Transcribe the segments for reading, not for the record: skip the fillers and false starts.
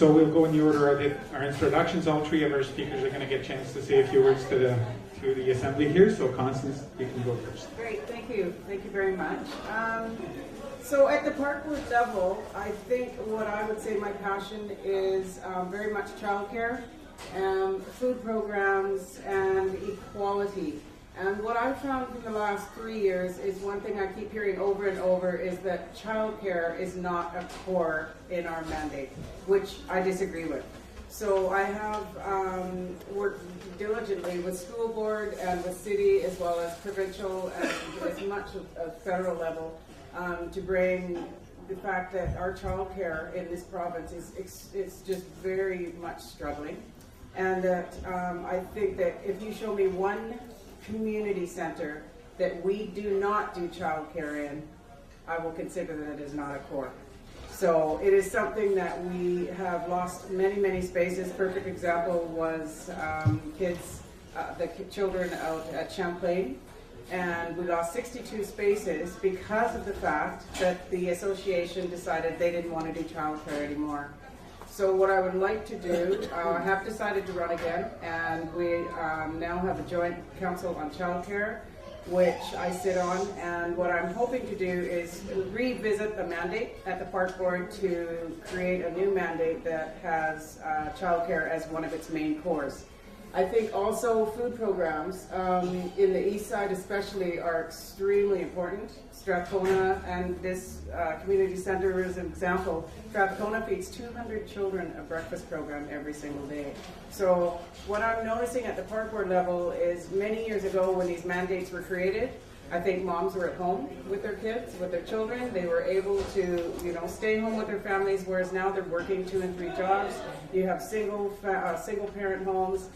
So we'll go in the order of our introductions. All three of our speakers are going to get a chance to say a few words to the assembly here. So Constance, you can go first. Great, thank you very much. So at the park board level, I think what I would say my passion is very much childcare, food programs, and equality. And what I've found in the last 3 years is one thing I keep hearing over and over is that childcare is not a core in our mandate, which I disagree with. So I have worked diligently with school board and with city as well as provincial and as much of federal level to bring the fact that our childcare in this province is just very much struggling. And that I think that if you show me one community center that we do not do childcare in, I will consider that it is not a core. So it is something that we have lost many spaces. Perfect example was the children out at Champlain, and we lost 62 spaces because of the fact that the association decided they didn't want to do childcare anymore. So what I would like to do, I have decided to run again, and we now have a joint council on childcare, which I sit on, and what I'm hoping to do is revisit the mandate at the park board to create a new mandate that has childcare as one of its main cores. I think also food programs in the east side especially are extremely important. Strathcona and this community center is an example. Strathcona feeds 200 children a breakfast program every single day. So what I'm noticing at the park board level is many years ago when these mandates were created, I think moms were at home with their kids, with their children. They were able to, stay home with their families, whereas now they're working 2 and 3 jobs. You have single parent homes.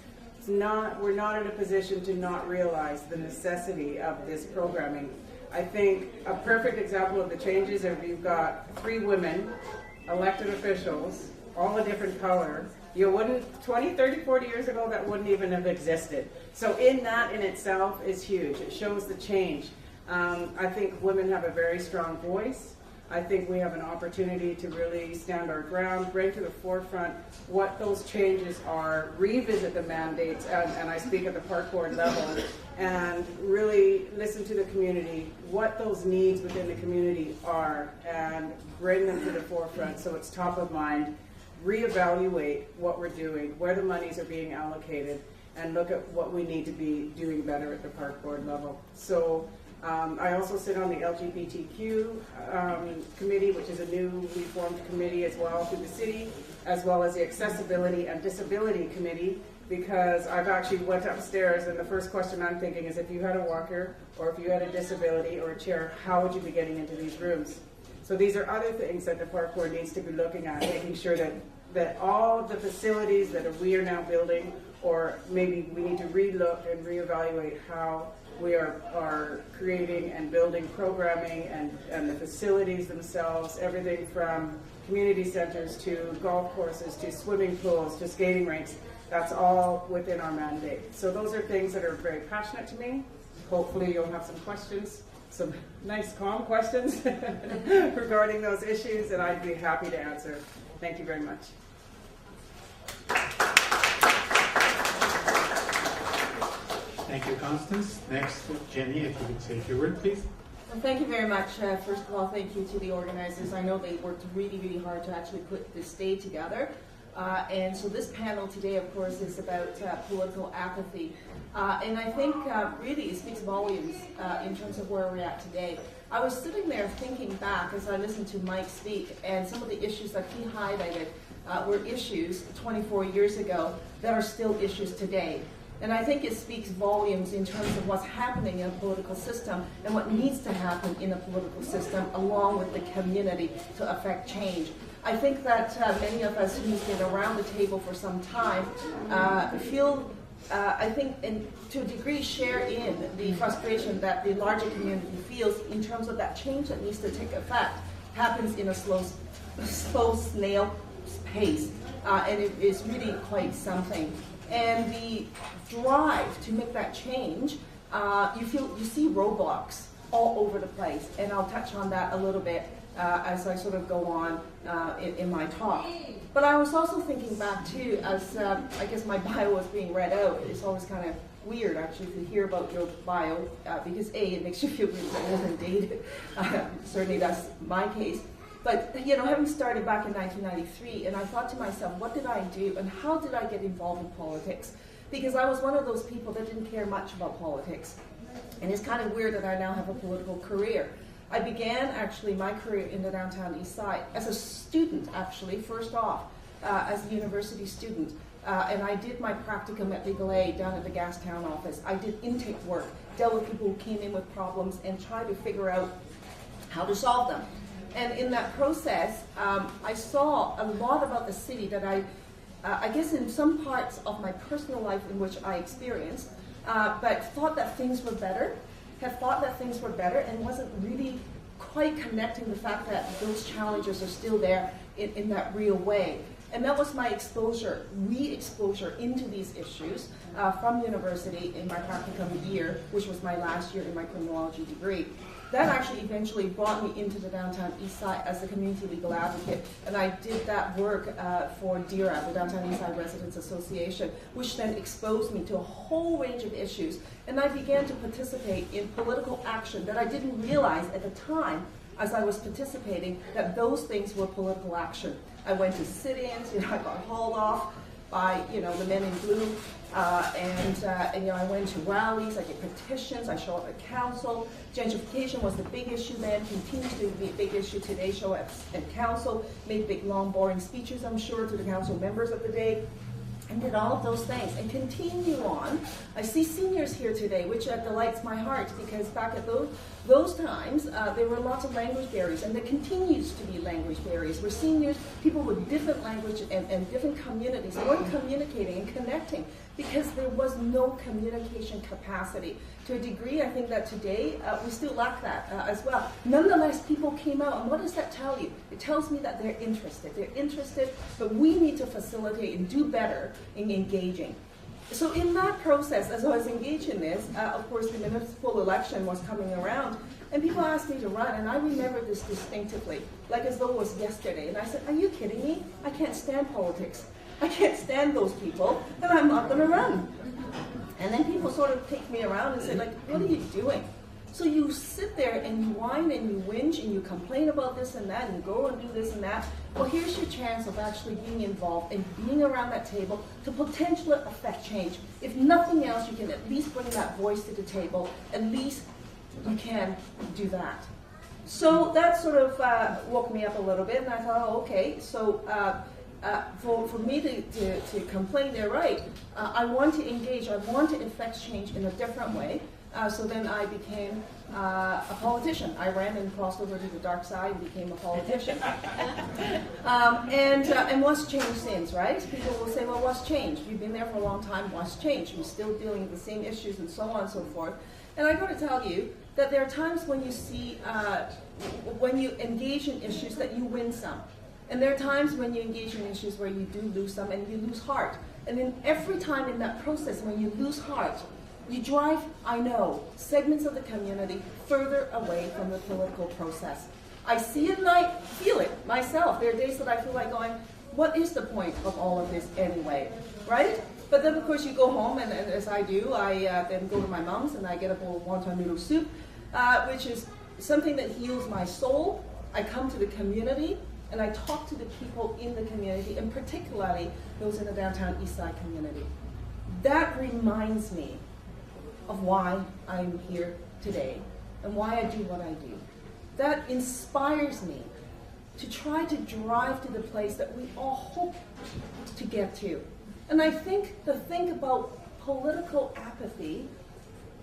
We're not in a position to not realize the necessity of this programming. I think a perfect example of the changes are you've got 3 women, elected officials, all a different color. 20, 30, 40 years ago, that wouldn't even have existed. So in itself is huge. It shows the change. I think women have a very strong voice. I think we have an opportunity to really stand our ground, bring to the forefront what those changes are, revisit the mandates, and I speak at the park board level, and really listen to the community, what those needs within the community are, and bring them to the forefront so it's top of mind, reevaluate what we're doing, where the monies are being allocated, and look at what we need to be doing better at the park board level. So I also sit on the LGBTQ committee, which is a newly formed committee as well through the city, as well as the accessibility and disability committee, because I've actually went upstairs and the first question I'm thinking is if you had a walker or if you had a disability or a chair, how would you be getting into these rooms? So these are other things that the park board needs to be looking at, making sure that all of the facilities that we are now building, or maybe we need to relook and reevaluate how we are creating and building programming and the facilities themselves, everything from community centers to golf courses to swimming pools to skating rinks. That's all within our mandate. So those are things that are very passionate to me. Hopefully you'll have some questions, some nice calm questions regarding those issues, and I'd be happy to answer. Thank you very much. Thank you, Constance. Next, Jenny, if you could say a few words, please. Well, thank you very much. First of all, thank you to the organizers. I know they worked really hard to actually put this day together. And so this panel today, of course, is about political apathy. And I think really it speaks volumes in terms of where we're at today. I was sitting there thinking back as I listened to Mike speak, and some of the issues that he highlighted were issues 24 years ago that are still issues today. And I think it speaks volumes in terms of what's happening in a political system and what needs to happen in a political system along with the community to affect change. I think that many of us who've been around the table for some time feel, I think, and to a degree share in the frustration that the larger community feels in terms of that change that needs to take effect happens in a slow snail pace. And it is really quite something. And the drive to make that change, you see roadblocks all over the place. And I'll touch on that a little bit as I sort of go on in my talk. But I was also thinking back too, as I guess my bio was being read out. It's always kind of weird actually to hear about your bio because A, it makes you feel really old and dated. Certainly that's my case. But you know, having started back in 1993, and I thought to myself, what did I do and how did I get involved in politics? Because I was one of those people that didn't care much about politics. And it's kind of weird that I now have a political career. I began actually my career in the downtown east side as a student, actually, first off, as a university student. And I did my practicum at Legal Aid down at the Gastown office. I did intake work, dealt with people who came in with problems and tried to figure out how to solve them. And in that process, I saw a lot about the city that I guess in some parts of my personal life in which I experienced, but thought that things were better, and wasn't really quite connecting the fact that those challenges are still there in that real way. And that was my exposure, re-exposure into these issues from university in my practicum year, which was my last year in my criminology degree. That actually eventually brought me into the downtown east side as a community legal advocate, and I did that work for DERA, the Downtown East Side Residents Association, which then exposed me to a whole range of issues, and I began to participate in political action that I didn't realize at the time as I was participating that those things were political action. I went to sit-ins, I got hauled off by the men in blue, and I went to rallies, I did petitions, I showed up at council. Gentrification was the big issue then, continues to be a big issue today. Show up at council, made big, long, boring speeches, I'm sure, to the council members of the day, and did all of those things, and continue on. I see seniors here today, which delights my heart, because back at those times, there were lots of language barriers, and there continues to be language barriers, where seniors, people with different language and different communities, weren't communicating and connecting, because there was no communication capacity. To a degree, I think that today, we still lack that as well. Nonetheless, people came out, and what does that tell you? It tells me that they're interested, but we need to facilitate and do better in engaging. So in that process, as I was engaged in this, of course the municipal election was coming around, and people asked me to run, and I remember this distinctively, like as though it was yesterday, and I said, are you kidding me? I can't stand politics. I can't stand those people, and I'm not going to run. And then people sort of take me around and say, like, what are you doing? So you sit there and you whine and you whinge and you complain about this and that and you go and do this and that. Well, here's your chance of actually being involved and being around that table to potentially affect change. If nothing else, you can at least bring that voice to the table. At least you can do that. So that sort of woke me up a little bit, and I thought, oh, okay, so for me to complain, they're right. I want to engage, I want to affect change in a different way. So then I became a politician. I ran and crossed over to the dark side and became a politician. And what's changed since, right? People will say, well, what's changed? You've been there for a long time, what's changed? We're still dealing with the same issues and so on and so forth. And I got to tell you that there are times when you see, when you engage in issues that you win some. And there are times when you engage in issues where you do lose some and you lose heart. And then every time in that process when you lose heart, you drive, I know, segments of the community further away from the political process. I see it and I feel it myself. There are days that I feel like going, what is the point of all of this anyway, right? But then of course you go home, and as I do, I then go to my mom's and I get a bowl of wonton noodle soup, which is something that heals my soul. I come to the community and I talk to the people in the community, and particularly those in the downtown east side community. That reminds me of why I'm here today and why I do what I do. That inspires me to try to drive to the place that we all hope to get to. And I think the thing about political apathy,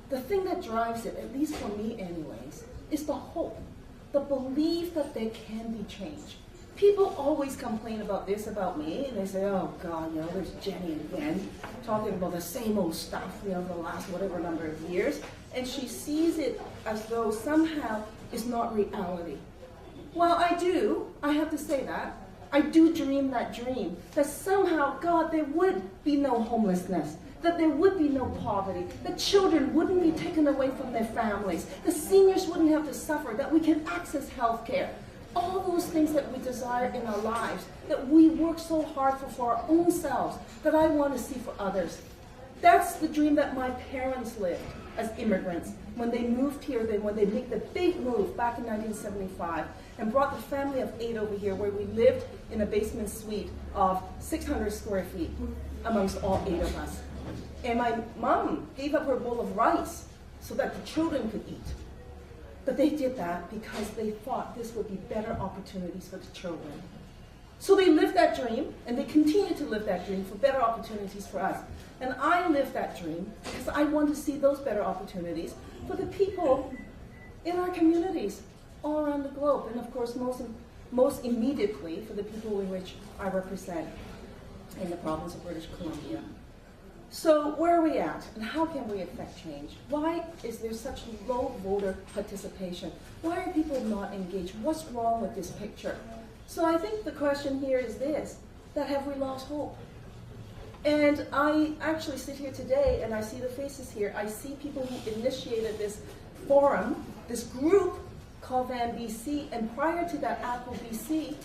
the thing that drives it, at least for me anyways, is the hope, the belief that there can be change. People always complain about this about me, and they say, oh God, there's Jenny again, talking about the same old stuff, for the last whatever number of years, and she sees it as though somehow it's not reality. Well, I have to say that. I do dream that dream, that somehow, God, there would be no homelessness, that there would be no poverty, that children wouldn't be taken away from their families, the seniors wouldn't have to suffer, that we can access health care. All those things that we desire in our lives, that we work so hard for our own selves, that I want to see for others. That's the dream that my parents lived as immigrants when they moved here, when they made the big move back in 1975 and brought the family of 8 over here, where we lived in a basement suite of 600 square feet amongst all 8 of us. And my mom gave up her bowl of rice so that the children could eat. But they did that because they thought this would be better opportunities for the children. So they lived that dream, and they continue to live that dream for better opportunities for us. And I live that dream because I want to see those better opportunities for the people in our communities all around the globe. And of course, most immediately for the people in which I represent in the province of British Columbia. So where are we at, and how can we affect change? Why is there such low voter participation? Why are people not engaged? What's wrong with this picture? So I think the question here is this, that have we lost hope? And I actually sit here today and I see the faces here. I see people who initiated this forum, this group called Van BC, and prior to that, Apple BC.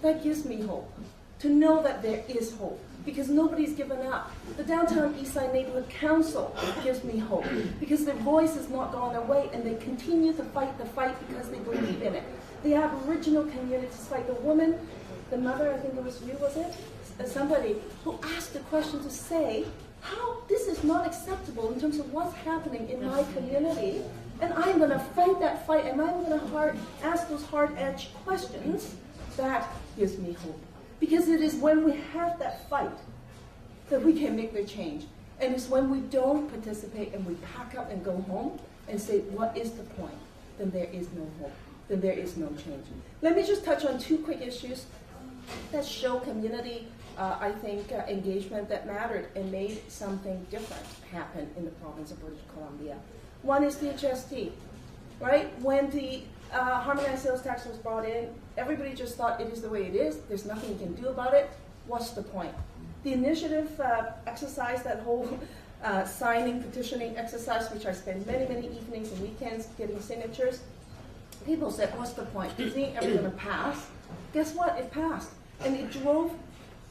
That gives me hope, to know that there is hope, because nobody's given up. The Downtown Eastside Neighborhood Council gives me hope, because their voice has not gone away, and they continue to fight the fight because they believe in it. The Aboriginal communities fight. The woman, the mother, I think it was you, was it? Somebody who asked the question to say, how this is not acceptable in terms of what's happening in my community, and I'm going to fight that fight, and I'm going to ask those hard-edged questions. That gives me hope. Because it is when we have that fight that we can make the change. And it's when we don't participate and we pack up and go home and say, what is the point? Then there is no hope. Then there is no change. Let me just touch on 2 quick issues that show community, engagement that mattered and made something different happen in the province of British Columbia. One is the HST, right? When the harmonized sales tax was brought in, everybody just thought it is the way it is. There's nothing you can do about it. What's the point? The initiative exercise, that whole signing, petitioning exercise, which I spent many, many evenings and weekends getting signatures. People said, what's the point? Is it ever going to pass? Guess what? It passed. And it drove,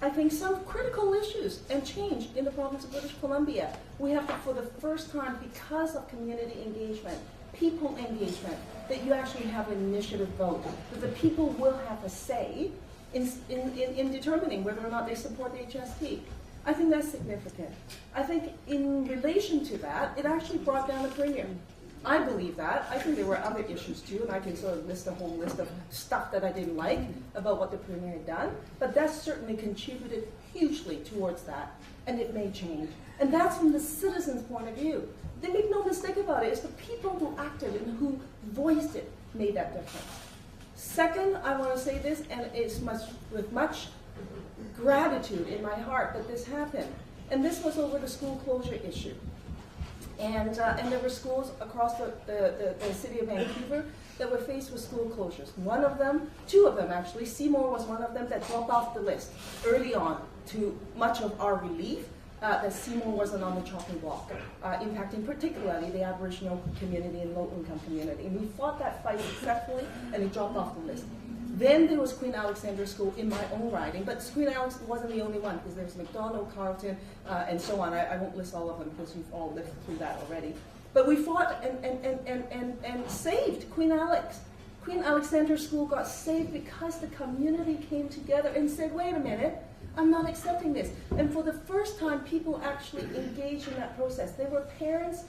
I think, some critical issues and change in the province of British Columbia. We have to, for the first time, because of community engagement, people engagement, that you actually have an initiative vote, that the people will have a say in determining whether or not they support the HST. I think that's significant. I think in relation to that, it actually brought down the premium. I believe that. I think there were other issues too, and I can sort of list a whole list of stuff that I didn't like about what the Premier had done, but that certainly contributed hugely towards that, and it may change. And that's from the citizens' point of view. They make no mistake about it. It's the people who acted and who voiced it made that difference. Second, I want to say this, and it's with much gratitude in my heart that this happened. And this was over the school closure issue. And there were schools across the city of Vancouver that were faced with school closures. One of them, 2 of them actually, Seymour was one of them that dropped off the list early on, to much of our relief, that Seymour wasn't on the chopping block, impacting particularly the Aboriginal community and low-income community. And we fought that fight successfully, and it dropped off the list. Then there was Queen Alexandra School in my own riding, but Queen Alex wasn't the only one, because there was McDonald, Carleton, and so on. I won't list all of them because you've all lived through that already. But we fought and saved Queen Alex. Queen Alexandra School got saved because the community came together and said, wait a minute, I'm not accepting this. And for the first time, people actually engaged in that process. There were parents,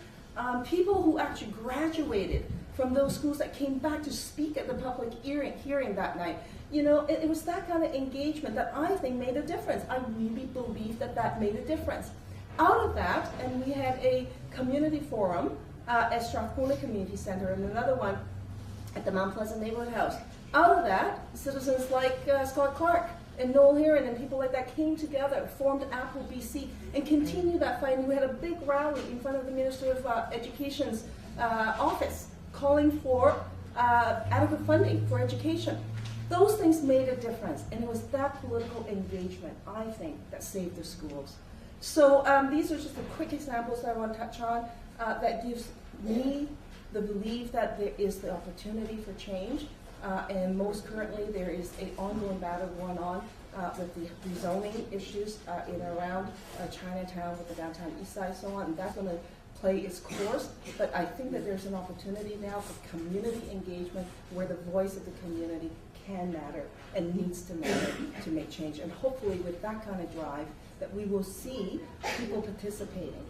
people who actually graduated from those schools that came back to speak at the public hearing that night. You know, it was that kind of engagement that I think made a difference. I really believe that that made a difference. Out of that, and we had a community forum at Strathcona Community Center and another one at the Mount Pleasant Neighborhood House. Out of that, citizens like Scott Clark and Noel Heron and people like that came together, formed Apple BC, and continued that fight. And we had a big rally in front of the Minister of Education's office, calling for adequate funding for education. Those things made a difference, and it was that political engagement, I think, that saved the schools. So these are just the quick examples that I want to touch on that gives me the belief that there is the opportunity for change. And most currently, there is an ongoing battle going on with the rezoning issues in and around Chinatown, with the downtown east side, so on. And that's going to play its course. But I think that there's an opportunity now for community engagement, where the voice of the community can matter and needs to matter to make change. And hopefully, with that kind of drive, that we will see people participating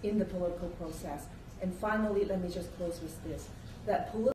in the political process. And finally, let me just close with this: that political